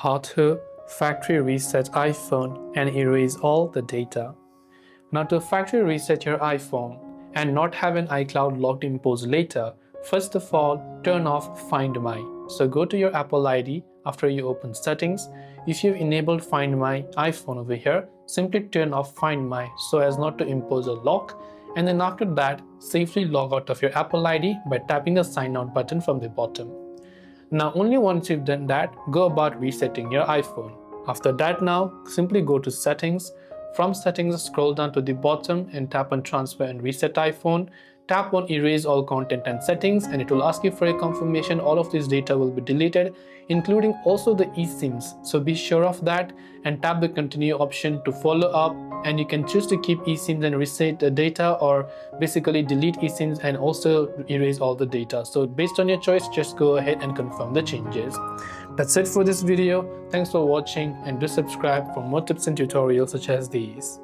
How to factory reset iPhone and erase all the data. Now, to factory reset your iPhone and not have an iCloud logged imposed later, first of all, turn off Find My. So go to your Apple ID after you open settings. If you've enabled Find My iPhone over here, simply turn off Find My so as not to impose a lock, and then after that, safely log out of your Apple ID by tapping the sign out button from the bottom. Now, only once you've done that, go about resetting your iPhone. After that, now simply go to settings. From settings, scroll down to the bottom and tap on transfer and reset iPhone. Tap on erase all content and settings, and it will ask you for a confirmation all of this data will be deleted, including also the eSIMs. So be sure of that and tap the continue option to follow up, and you can choose to keep eSIMs and reset the data, or basically delete eSIMs and also erase all the data. So based on your choice, just go ahead and confirm the changes. That's it for this video. Thanks for watching, and do subscribe for more tips and tutorials such as these.